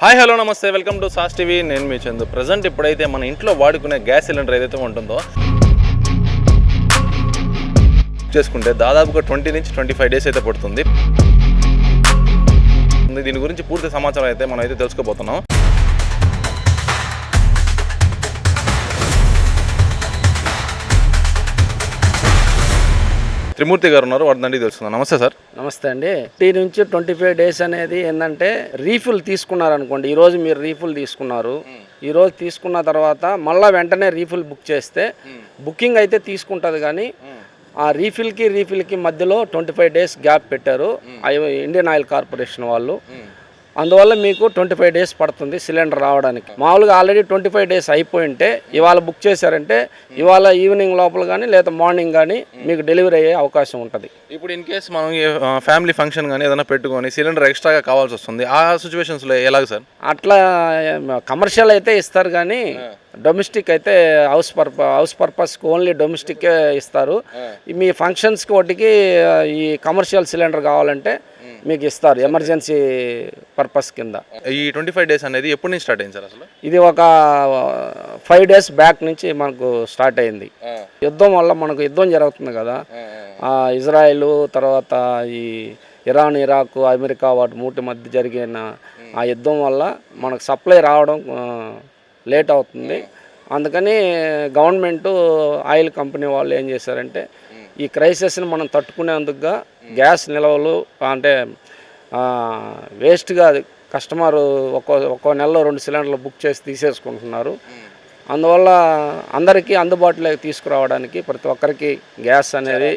Hi hello నమస్తే welcome to sauce TV. నేను మీ Chandu. Present ఇప్పుడైతే మన ఇంట్లో వాడుకునే గ్యాస్ సిలిండర్ ఏదైతే ఉంటుందో చేసుకుంటే దాదాపుగా 20 నుంచి 25 డేస్ అయితే పడుతుంది. దీని గురించి పూర్తి సమాచారం అయితే మనం అయితే తెలుసుకోబోతున్నాం. త్రిమూర్తి గారు ఉన్నారు, వాటిని తెలుసుకుందాం. నమస్తే సార్. నమస్తే అండి. 30 నుంచి 25 డేస్ అనేది ఏంటంటే రీఫిల్ తీసుకున్నారనుకోండి. ఈరోజు మీరు రీఫిల్ తీసుకున్నారు, ఈరోజు తీసుకున్న తర్వాత మళ్ళీ వెంటనే రీఫిల్ బుక్ చేస్తే బుకింగ్ అయితే తీసుకుంటుంది, కానీ ఆ రీఫిల్కి మధ్యలో 25 డేస్ గ్యాప్ పెట్టారు ఇండియన్ ఆయిల్ కార్పొరేషన్ వాళ్ళు. అందువల్ల మీకు 25 డేస్ పడుతుంది సిలిండర్ రావడానికి. మామూలుగా ఆల్రెడీ 25 డేస్ అయిపోయింటే ఇవాళ బుక్ చేశారంటే ఇవాళ ఈవినింగ్ లోపల కానీ లేదా మార్నింగ్ కానీ మీకు డెలివరీ అయ్యే అవకాశం ఉంటుంది. ఇప్పుడు ఇన్ కేస్ మనం ఫ్యామిలీ ఫంక్షన్ కానీ ఏదైనా పెట్టుకొని సిలిండర్ ఎక్స్ట్రాగా కావాల్సి వస్తుంది, ఆ సిచ్యువేషన్స్లో ఎలాగ సార్? అట్లా కమర్షియల్ అయితే ఇస్తారు, కానీ డొమెస్టిక్ అయితే హౌస్ పర్పస్కి ఓన్లీ డొమెస్టిక్కే ఇస్తారు. మీ ఫంక్షన్స్కి వాటికి ఈ కమర్షియల్ సిలిండర్ కావాలంటే మీకు ఇస్తారు ఎమర్జెన్సీ పర్పస్ కింద. ఈ 25 డేస్ అనేది ఎప్పటి నుంచి స్టార్ట్ అయింది సార్? అసలు ఇది ఒక 5 డేస్ బ్యాక్ నుంచి మనకు స్టార్ట్ అయింది. యుద్ధం వల్ల మనకు యుద్ధం జరుగుతుంది కదా, ఇజ్రాయెల్ తర్వాత ఈ ఇరాన్, ఇరాక్, అమెరికా వాటి మూటి మధ్య జరిగిన ఆ యుద్ధం వల్ల మనకు సప్లై రావడం లేట్ అవుతుంది. అందుకని గవర్నమెంటు ఆయిల్ కంపెనీ వాళ్ళు ఏం చేశారంటే ఈ క్రైసిస్ని మనం తట్టుకునేందుకుగా గ్యాస్ నిల్వలు అంటే వేస్ట్గా కస్టమరు ఒక్కో నెలలో 2 సిలిండర్లు బుక్ చేసి తీసేసుకుంటున్నారు. అందువల్ల అందరికీ అందుబాటులోకి తీసుకురావడానికి ప్రతి ఒక్కరికి గ్యాస్ అనేది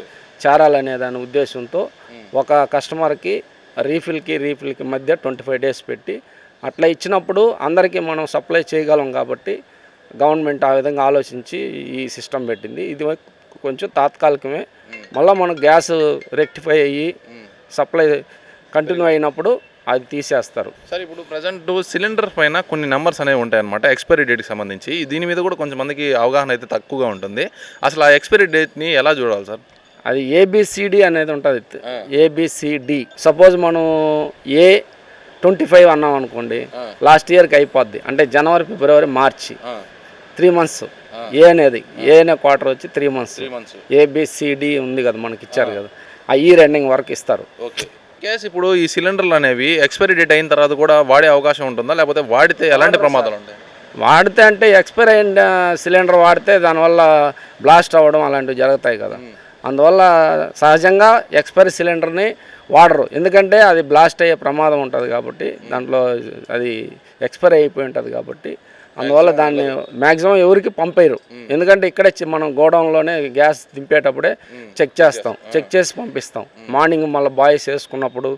చేరాలనే దాని ఉద్దేశంతో ఒక కస్టమర్కి రీఫిల్కి మధ్య 25 డేస్ పెట్టి అట్లా ఇచ్చినప్పుడు అందరికీ మనం సప్లై చేయగలం కాబట్టి గవర్నమెంట్ ఆ విధంగా ఆలోచించి ఈ సిస్టమ్ పెట్టింది. ఇది కొంచెం తాత్కాలికమే. మళ్ళీ మనకు గ్యాస్ రెక్టిఫై అయ్యి సప్లై కంటిన్యూ అయినప్పుడు అది తీసేస్తారు. సార్, ఇప్పుడు ప్రజెంట్ సిలిండర్ పైన కొన్ని నెంబర్స్ అనేవి ఉంటాయన్నమాట, ఎక్స్పైరీ డేట్కి సంబంధించి. దీని మీద కూడా కొంచెం మందికి అవగాహన అయితే తక్కువగా ఉంటుంది. అసలు ఆ ఎక్స్పైరీ డేట్ని ఎలా చూడాలి సార్? అది ABCD అనేది ఉంటుంది. ABCD సపోజ్ మనం A25 అన్నాం అనుకోండి, లాస్ట్ ఇయర్కి అయిపోద్ది. అంటే జనవరి, ఫిబ్రవరి, మార్చి 3 మంత్స్. ఏ అనేది అనే క్వార్టర్ వచ్చి 3 మంత్స్. ABCD ఉంది కదా మనకి ఇచ్చారు కదా, ఆ ఇయర్ ఎండింగ్ వరకు ఇస్తారు. ఓకే. కేసు ఇప్పుడు ఈ సిలిండర్లు అనేవి ఎక్స్పైరీ డేట్ అయిన తర్వాత కూడా వాడే అవకాశం ఉంటుందా, లేకపోతే వాడితే ఎలాంటి ప్రమాదాలు ఉంటాయి? వాడితే అంటే ఎక్స్పైర్ అయిన సిలిండర్ వాడితే దానివల్ల బ్లాస్ట్ అవ్వడం అలాంటివి జరుగుతాయి కదా. అందువల్ల సహజంగా ఎక్స్పైరీ సిలిండర్ని వాడరు, ఎందుకంటే అది బ్లాస్ట్ అయ్యే ప్రమాదం ఉంటుంది కాబట్టి, దాంట్లో అది ఎక్స్పైర్ అయిపోయి ఉంటుంది కాబట్టి. అందువల్ల దాన్ని మ్యాక్సిమం ఎవరికి పంపేయరు, ఎందుకంటే ఇక్కడే మనం గోడౌన్లోనే గ్యాస్ దింపేటప్పుడే చెక్ చేసి పంపిస్తాం. మార్నింగ్ మళ్ళీ బాయ్స్ వేసుకున్నప్పుడు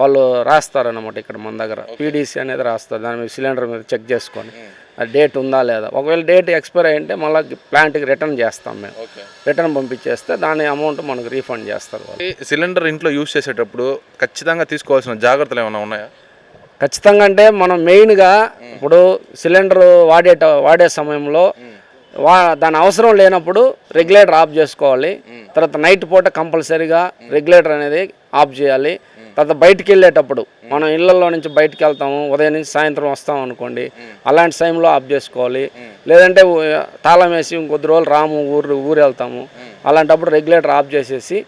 వాళ్ళు రాస్తారనమాట. ఇక్కడ మన దగ్గర PDC అనేది రాస్తారు, దాని మీద సిలిండర్ మీద చెక్ చేసుకొని ఆ డేట్ ఉందా లేదా. ఒకవేళ డేట్ ఎక్స్పైర్ అయ్యింటే మళ్ళీ ప్లాంట్కి రిటర్న్ చేస్తాం మేము. రిటర్న్ పంపించేస్తే దాని అమౌంట్ మనకు రీఫండ్ చేస్తారు వాళ్ళు. సిలిండర్ ఇంట్లో యూజ్ చేసేటప్పుడు ఖచ్చితంగా తీసుకోవాల్సిన జాగ్రత్తలు ఏమైనా ఉన్నాయా? ఖచ్చితంగా అంటే మనం మెయిన్గా ఇప్పుడు సిలిండర్ వాడే సమయంలో దాని అవసరం లేనప్పుడు రెగ్యులేటర్ ఆఫ్ చేసుకోవాలి. తర్వాత నైట్ పూట కంపల్సరీగా రెగ్యులేటర్ అనేది ఆఫ్ చేయాలి. తర్వాత బయటికి వెళ్ళేటప్పుడు మనం ఇళ్లలో నుంచి బయటికి వెళ్తాము, ఉదయం నుంచి సాయంత్రం వస్తాం అనుకోండి, అలాంటి టైంలో ఆఫ్ చేసుకోవాలి. లేదంటే తాళం వేసి ఇంకొద్ది రోజులు రాము ఊరు వెళ్తాము, అలాంటప్పుడు రెగ్యులేటర్ ఆఫ్ చేసేసి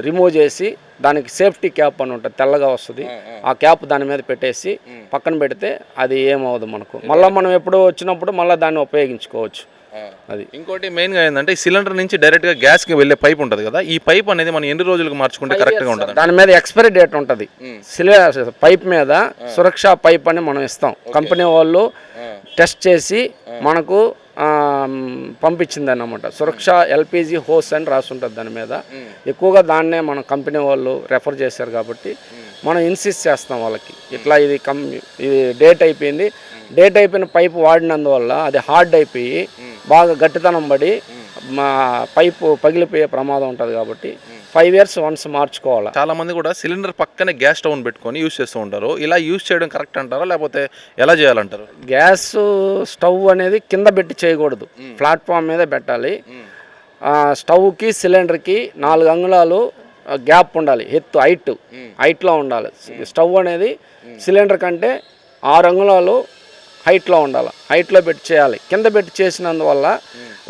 రిమూవ్ చేసి దానికి సేఫ్టీ క్యాప్ అని ఉంటుంది, తెల్లగా వస్తుంది. ఆ క్యాప్ దాని మీద పెట్టేసి పక్కన పెడితే అది ఏమవుదు మనకు. మళ్ళీ మనం ఎప్పుడు వచ్చినప్పుడు మళ్ళీ దాన్ని ఉపయోగించుకోవచ్చు. అది ఇంకోటి మెయిన్గా ఏంటంటే ఈ సిలిండర్ నుంచి డైరెక్ట్గా గ్యాస్కి వెళ్ళే పైప్ ఉంటుంది కదా, ఈ పైప్ అనేది మనం ఎన్ని రోజులకు మార్చుకుంటే కరెక్ట్గా ఉంటుంది? దాని మీద ఎక్స్పైరీ డేట్ ఉంటుంది. పైప్ మీద సురక్ష పైప్ అని మనం ఇస్తాం. కంపెనీ వాళ్ళు టెస్ట్ చేసి మనకు పంపించింది అన్నమాట. సురక్ష LPG హోస్ అని రాసి ఉంటుంది దాని మీద. ఎక్కువగా దాన్నే మన కంపెనీ వాళ్ళు రెఫర్ చేశారు కాబట్టి మనం ఇన్సిస్ట్ చేస్తాం వాళ్ళకి, ఇట్లా ఇది డేట్ అయిపోయింది. డేట్ అయిపోయిన పైపు వాడినందువల్ల అది హార్డ్ అయిపోయి బాగా గట్టితనం పడి మా పైపు పగిలిపోయే ప్రమాదం ఉంటుంది కాబట్టి 5 years వన్స్ మార్చుకోవాలి. చాలా మంది కూడా సిలిండర్ పక్కనే గ్యాస్ స్టవ్ పెట్టుకొని యూజ్ చేస్తూ ఉంటారు. ఇలా యూజ్ చేయడం కరెక్ట్ అంటారా, లేకపోతే ఎలా చేయాలంటారు? గ్యాస్ స్టవ్ అనేది కింద పెట్టి చేయకూడదు, ప్లాట్ఫామ్ మీద పెట్టాలి. స్టవ్కి సిలిండర్కి 4 అంగుళాలు గ్యాప్ ఉండాలి, హైట్లో ఉండాలి. స్టవ్ అనేది సిలిండర్ కంటే 6 అంగుళాలు హైట్లో ఉండాలి, హైట్లో పెట్టి చేయాలి. కింద పెట్టి చేసినందువల్ల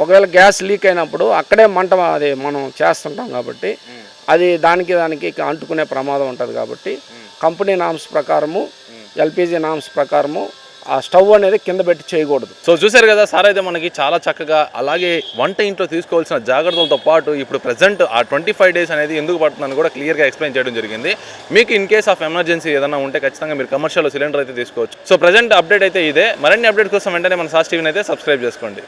ఒకవేళ గ్యాస్ లీక్ అయినప్పుడు అక్కడే మంట అది మనం చేస్తుంటాం కాబట్టి అది దానికి అంటుకునే ప్రమాదం ఉంటుంది. కాబట్టి కంపెనీ నామ్స్ ప్రకారము, ఎల్పిజి నామ్స్ ప్రకారము ఆ స్టవ్ అనేది కింద పెట్టి చేయకూడదు. సో చూశారు కదా సార్, అయితే మనకి చాలా చక్కగా అలాగే వంట ఇంట్లో తీసుకోవాల్సిన జాగ్రత్తలతో పాటు ఇప్పుడు ప్రజెంట్ ఆ 25 days అనేది ఎందుకు పడుతుందని కూడా క్లియర్గా ఎక్స్ప్లెయిన్ చేయడం జరిగింది. మీకు ఇన్ కేస్ ఆఫ్ ఎమర్జెన్సీ ఏదైనా ఉంటే ఖచ్చితంగా మీరు కమర్షియల్ సిలిండర్ అయితే తీసుకోవచ్చు. సో ప్రజెంట్ అప్డేట్ అయితే ఇదే. మరిన్ని అప్డేట్ కోసం వెంటనే మన సాస్ టీవీని అయితే సబ్స్క్రైబ్ చేసుకోండి.